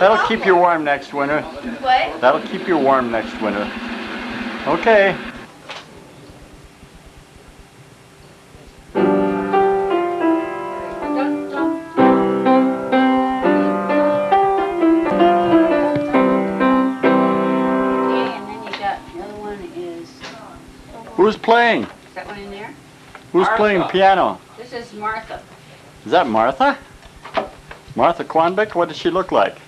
That'll keep you warm next winter. What? That'll keep you warm next winter. Okay. Who's playing? Is that one in there? Who's playing piano? This is Martha. Is that Martha? Martha Quanbeck? What does she look like?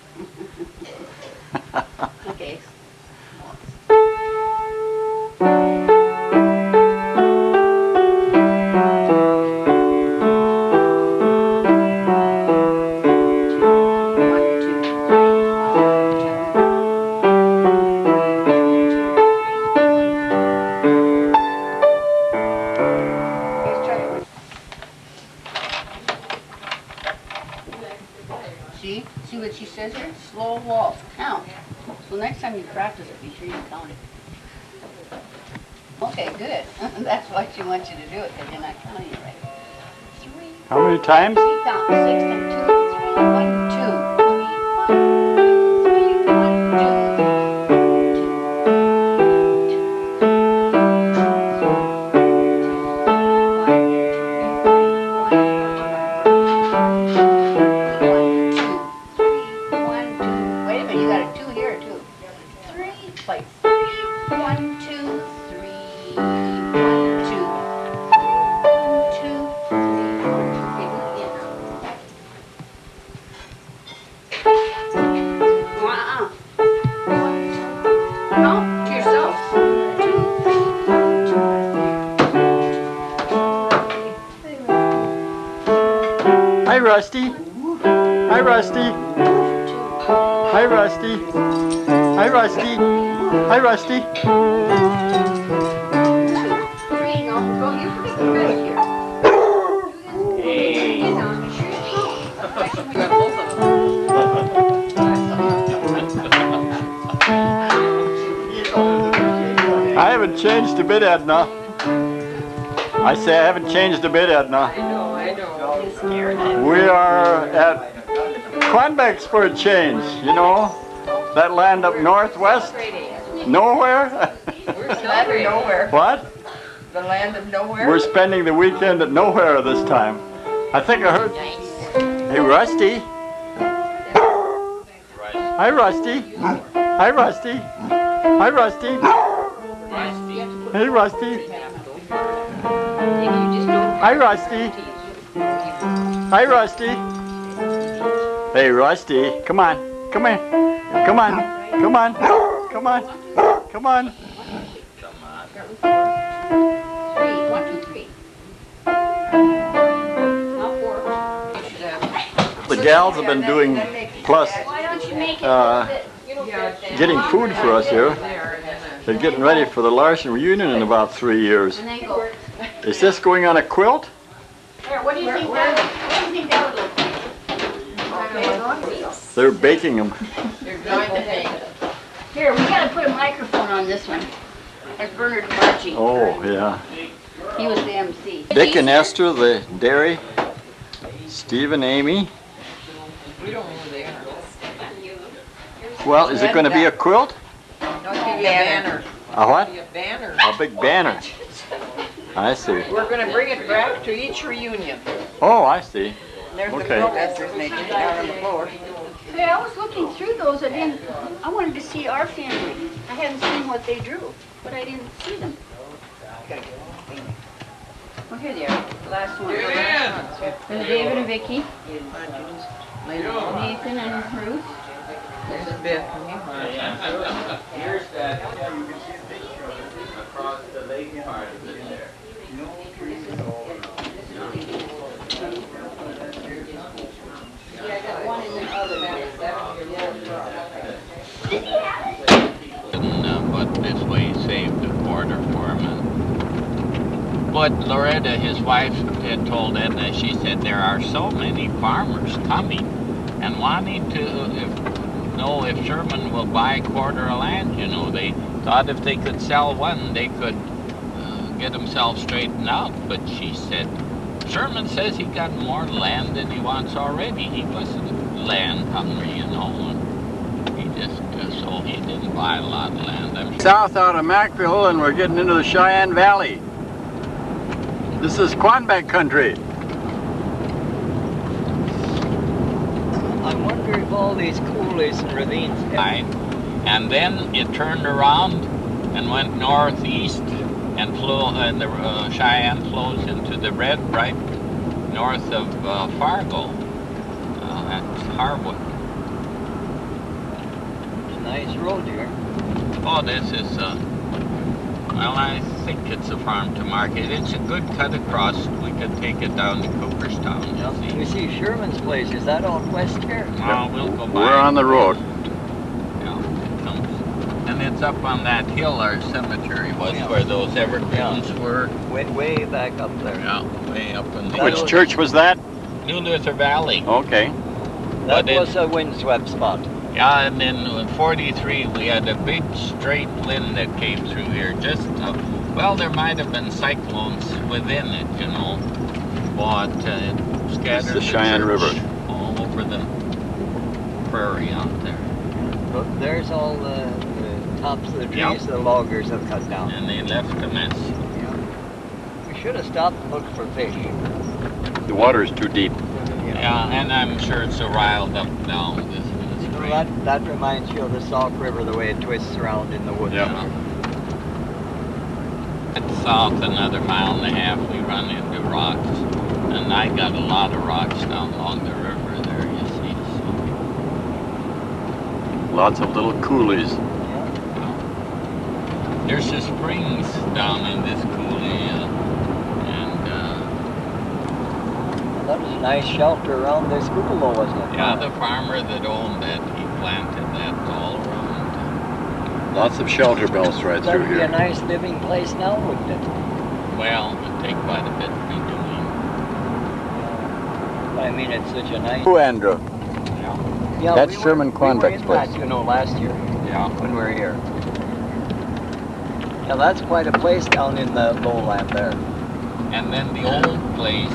Okay. See what she says here? Slow waltz. Count. So next time you practice it, be sure you count it. Okay, good. That's why she wants you to do it, because you're not counting it right. 3. How many times? 3 count. 6 and 2, 3, 1, 2. 3, 1, Hi, Rusty. Hi, Rusty. Hi, Rusty. Hi, Rusty. Hi, Rusty. 3, no, go, you put the bed here. I haven't changed a bit, Edna. I say I haven't changed a bit, Edna. I know. We are at Quanbeck's for a change, you know? That land up northwest? Nowhere? We're celebrating nowhere. What? The land of nowhere. We're spending the weekend at nowhere this time. I think I heard... Hey, Rusty. Hi, Rusty. Hi, Rusty. Hi, Rusty. Hey, Rusty. Hi, Rusty. Hi, Rusty. Hey, Rusty. Come on. Come here. Come on. Come on. Come on. Come on. 3, 1, 2, 3. Now 4. The gals have been doing plus Why don't you make it getting food for us here. They're getting ready for the Larson reunion in about 3 years. and then go. Is this going on a quilt? Here, what do you think that would look like? They're baking them. They're going to take. Here, we gotta put a microphone on this one. There's Bernard Marchie. Oh, yeah. He was the MC. Dick and Esther, the dairy. Steve and Amy. We don't know who they are. Well, is it going to be a quilt? No, it's going to be a banner. A what? It'll be a banner. A big banner. I see. We're going to bring it back to each reunion. Oh, I see. There's Okay. the protesters making it down on the floor. Hey, I was looking through those. I wanted to see our family. I hadn't seen what they drew, but I didn't see them. Well, here they are. The last one. There's David and Vicky. Nathan and Ruth. There's Beth. Here's that, you can see a picture of it across the lake part of it there. Yeah, I got one in the other. But this way saved a quarter for him. But Loretta, his wife, had told Edna, she said there are so many farmers coming and wanting to know if Sherman will buy a quarter of land. You know, they thought if they could sell one, they could get themselves straightened out. But she said, Sherman says he got more land than he wants already. He wasn't land hungry, you know. buy a lot of land, I'm sure. South out of McVille, and we're getting into the Cheyenne Valley. This is Quanbec country. I wonder if all these coulees and ravines. And then it turned around and went northeast and and the Cheyenne flows into the red right north of Fargo. That's Harwood. It's a nice road here. Oh, this is, well, I think it's a farm to market. It's a good cut across. We could take it down to Cooperstown. You see Sherman's place, is that out west here? No, we'll go by. We're on the road. Yeah, it comes. And it's up on that hill our cemetery was, where those evergreens were. Way back up there. Yeah, way up in the Which church was that? New Luther Valley. Okay. That But was a windswept spot. Yeah, and then in '43 we had a big straight wind that came through here. Just, well, there might have been cyclones within it, you know, but it scattered the Cheyenne church River. all over the prairie out there. Look, there's all the tops of the trees the loggers have cut down. And they left a mess. We should have stopped and looked for fish. The water is too deep. Yeah, and I'm sure it's so riled up now. This Well, that reminds you of the Sauk River, the way it twists around in the woods. Yeah. It's south another mile and a half, we run into rocks. And I got a lot of rocks down along the river there, you see. So. Lots of little coulees. There's the springs down in this coulee, That was a nice shelter around this cupola, wasn't it? yeah, the farmer that owned that, he planted that all around. Lots of shelter belts right through That'd be a here. nice living place now, wouldn't it? Well, it'd take quite a bit redoing. I mean, it's such a nice... Who, Andrew? Yeah, That's Sherman Quanbeck's place. You know, last year Yeah. when we were here. Yeah, that's quite a place down in the lowland there. And then the old place,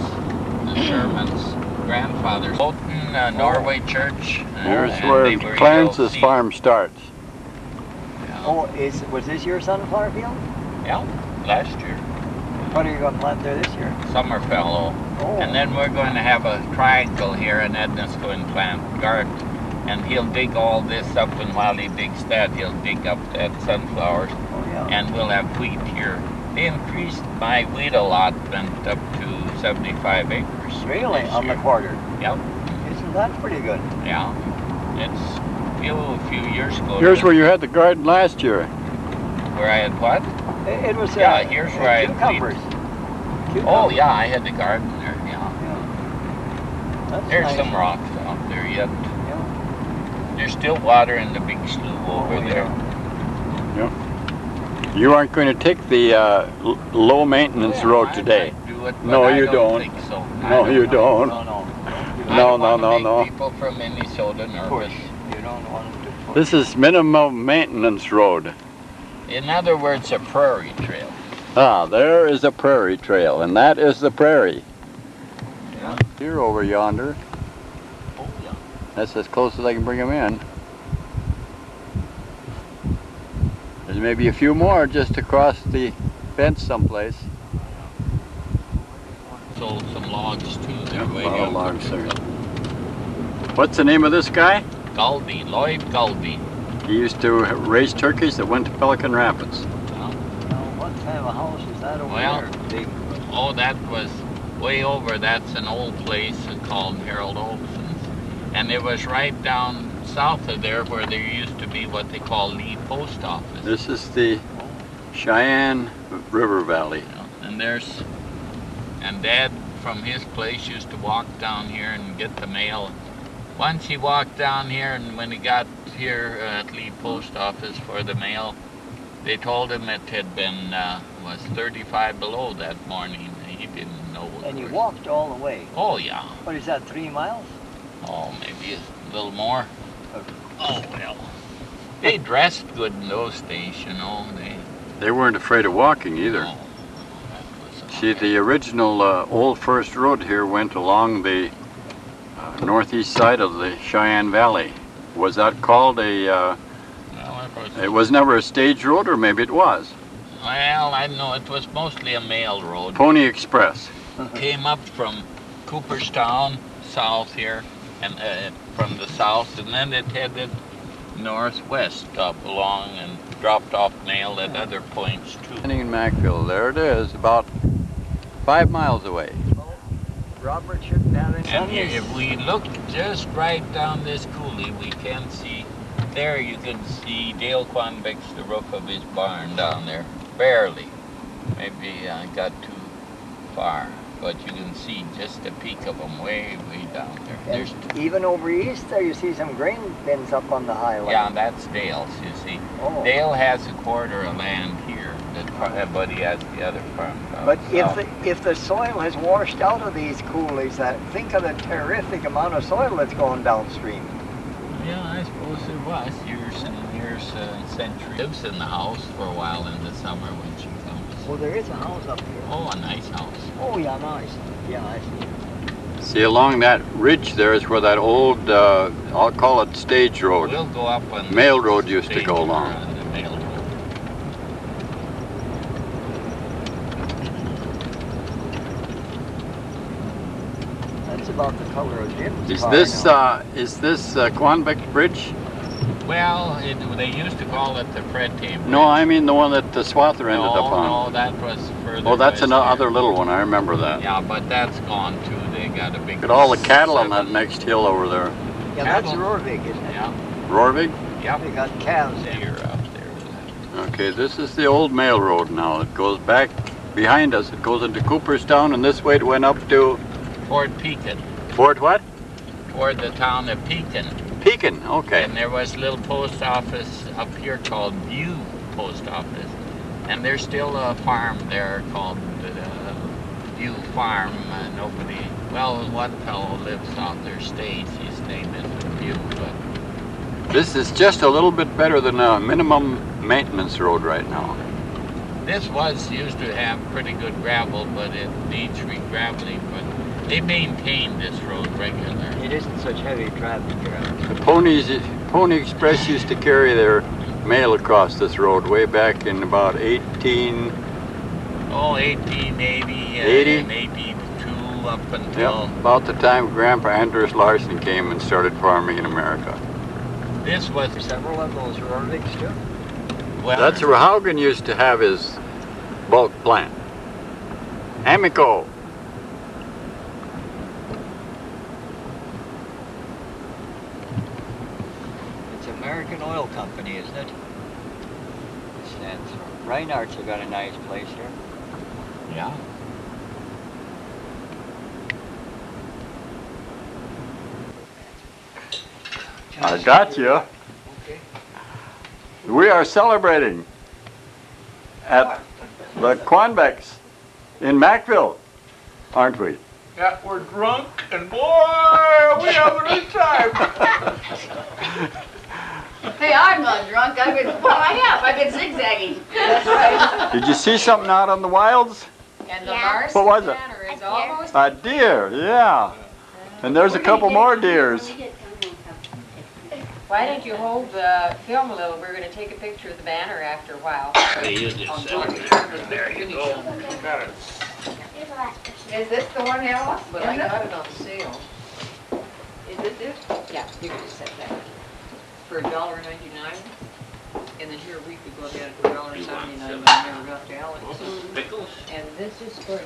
the Sherman's grandfather's, Houghton Norway Church. Here's and where they were Clarence's ELC. farm starts. Yeah. Oh, was this your sunflower field? Yeah, last year. What are you going to plant there this year? Summerfellow. Oh. And then we're going to have a triangle here, and Edna's going to plant garden. And he'll dig all this up, and while he digs that, he'll dig up that sunflowers. Oh, yeah. And we'll have wheat here. They increased my wheat allotment up to 75 acres. Really? this On the year. quarter? Yep. Isn't that pretty good? Yeah. It's a few years ago. Here's where you had the garden last year. Where I had what? It was Yeah, here's where I had cucumbers. Oh, yeah, I had the garden there, yeah. That's There's nice. some rocks out there yet. Yeah. There's still water in the big slough over there. You aren't going to take the low maintenance road today. I'd do it, but No, I you don't. think so. No, you don't. No, no. I don't wanna No. make people from Minnesota nervous. You don't want to push. This is minimum maintenance road. In other words, a prairie trail. Ah, there is a prairie trail, and that is the prairie. Yeah. Here over yonder. Oh, yeah. That's as close as I can bring them in. There's maybe a few more just across the fence someplace. Sold some logs too. They're way A lot of out logs there. there. What's the name of this guy? Galdi, Lloyd Galdi. He used to raise turkeys that went to Pelican Rapids. Now, what kind of a house is that over Well, there? Big. Oh, that was way over. That's an old place called Harold Olson's. And it was right down south of there where there used to be what they call Lee Post Office. This is the Cheyenne River Valley. And Dad from his place used to walk down here and get the mail. Once he walked down here, and when he got here at Lee Post Office for the mail, they told him it had been was 35 below that morning. He didn't know. And you walked all the way. Oh yeah. What is that, 3 miles? Oh, maybe a little more. Oh well. They dressed good in those days, you know. They weren't afraid of walking either. Oh, that was See, the original old first road here went along the northeast side of the Cheyenne Valley. Was that called a well, course. It was never a stage road, or maybe it was. Well, I know it was mostly a mail road. Pony Express. Came up from Cooperstown, south here, and from the south, and then it headed northwest up along and dropped off mail at other points too. Standing in McVille, there it is, about 5 miles away. Robert shouldn't have any. And here, if we look just right down this coulee, we can see, there you can see Dale Quanbeck's, the roof of his barn down there, barely. Maybe I got too far, but you can see just the peak of them way down there. There's Even over east there, you see some grain bins up on the highway. yeah, that's Dale's, you see. Oh. Dale has a quarter of land here, but he has the other farm. But if the soil has washed out of these coulees, think of the terrific amount of soil that's going downstream. Yeah, I suppose it was years and years, centuries. Lives in the house for a while in the summer when she comes. Well, there is a house up here. Oh, a nice house. Oh, yeah, nice. Yeah, I see. See, along that ridge there is where that old, I'll call it stage road. We'll go up on Mail the road used to stage go or along. on the mail road. That's about the color of Jim's Is car this, now. Quanbeck Bridge? Well, they used to call it the Fred Bridge. No, I mean the one that the Swather ended up on. No, that was further Oh, that's west another here. little one, I remember that. Yeah, but that's gone too. They got a big... Look at all the cattle on that seven- next hill over there. Yeah, that's cattle. Rorvig, isn't it? Yeah, Rorvig? yep. They got calves there. Deer up there. Okay, this is the old mail road now. It goes back behind us. It goes into Cooperstown, and this way it went up to Fort Pekin. Fort what? Toward the town of Pekin. Pekin, okay. And there was a little post office up here called View Post Office. And there's still a farm there called View Farm. Nobody, well, one fellow lives out there, stays. His name is View, but This is just a little bit better than a minimum maintenance road right now. this used to have pretty good gravel, but it needs re-graveling. But they maintain this road regularly. It isn't such heavy traffic here. The Pony Express used to carry their mail across this road way back in about 18... Oh, 1880, 80? and 82 up until... Yep, about the time Grandpa Anders Larson came and started farming in America. This was... Several of those Rorvigs too. Well, That's where Haugen used to have his bulk plant. Amico. It's American Oil Company, isn't it? It stands for. Reinhardt's have got a nice place here. Yeah. I got you. Okay. We are celebrating at the Quanbecks in McVille, aren't we? Yeah, we're drunk and boy, are we having a time. Hey, I'm not drunk. I've been zigzagging. That's right. Did you see something out on the wilds? And the Yeah. Larson What was it? Manor is almost... A deer, yeah. And there's a couple more deers. Why don't you hold the film a little? We're going to take a picture of the banner after a while. There you go. Is this the one, Alice? But I got it on sale. Is it this? Yeah, you can just set that. For $1.99. And then here a week ago they had it for $1.79, but I never got to Alex. Pickles? And this is for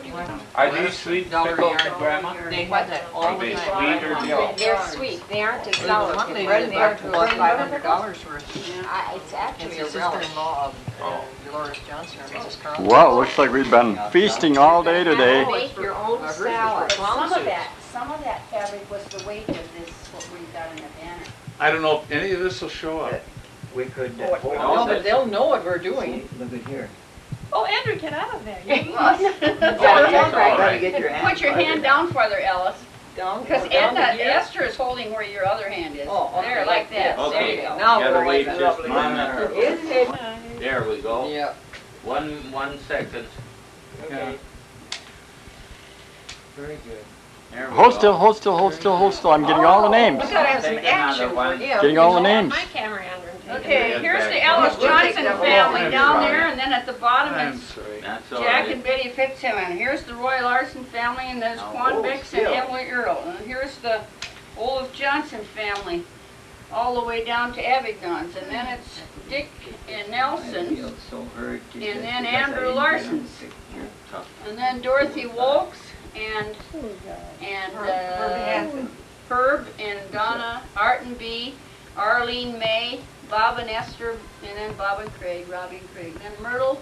Are these sweet $1 pickles, yard. Grandma? They have that all Are the they time. sweet or no? They're sweet. They aren't as sour. One lady Red that they are bought about $500 worth. It's actually It's a the relish. sister-in-law of Dolores Johnson, or Mrs. Carlson. Wow, looks like we've been feasting all day today. Make your own I've heard salad. this for Some of that fabric was the weight of this, what we've got in the banner. I don't know if any of this will show up. We could. No, but they'll know what we're doing. Look at here. Oh, Andrew, get out of there. Gotta get your hand. Put your hand down farther, Alice. Down, Because down to here. Esther is holding where your other hand is. Oh, okay, There, like this. this. There you Okay. go. Now Gotta we're wait right just up. a minute. Isn't it? There we go. Yeah. 1 second. Okay. Very good. There we Hold go. still, hold still, hold still, hold still. I'm getting all the names. We gotta have some Take another action for one. him. Getting all the names. My camera, Andrew. He Okay, here's the Ellis Johnson family down there, and then at the bottom I'm it's sorry. That's all Jack right. and Betty Fitzsimmons. Here's the Roy Larson family, and there's Quan Bix and Emily Earl. And here's the Olaf Johnson family, all the way down to Avignon's. And then it's Dick and Nelson, and then Andrew Larson's, and then Dorothy Wolks, and Herb and Donna, Art and B, Arlene May, Bob and Esther, and then Bob and Craig, Robbie and Craig. Then Myrtle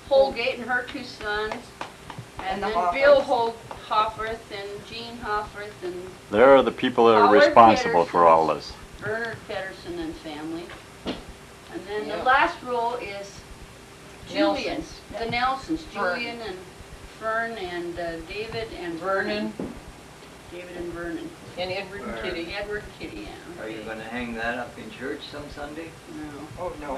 Holgate and her 2 sons, and then Bill Hofferth and Jean Hofferth and There are the people that are Howard responsible for all this. Bernard Pedersen and family. And then the last row is Julian, the Nelsons, Julian and Fern and David and Vernon. David and Vernon. And Edward and Kitty. Edward and Kitty, yeah. Are you going to hang that up in church some Sunday? No. Oh, no.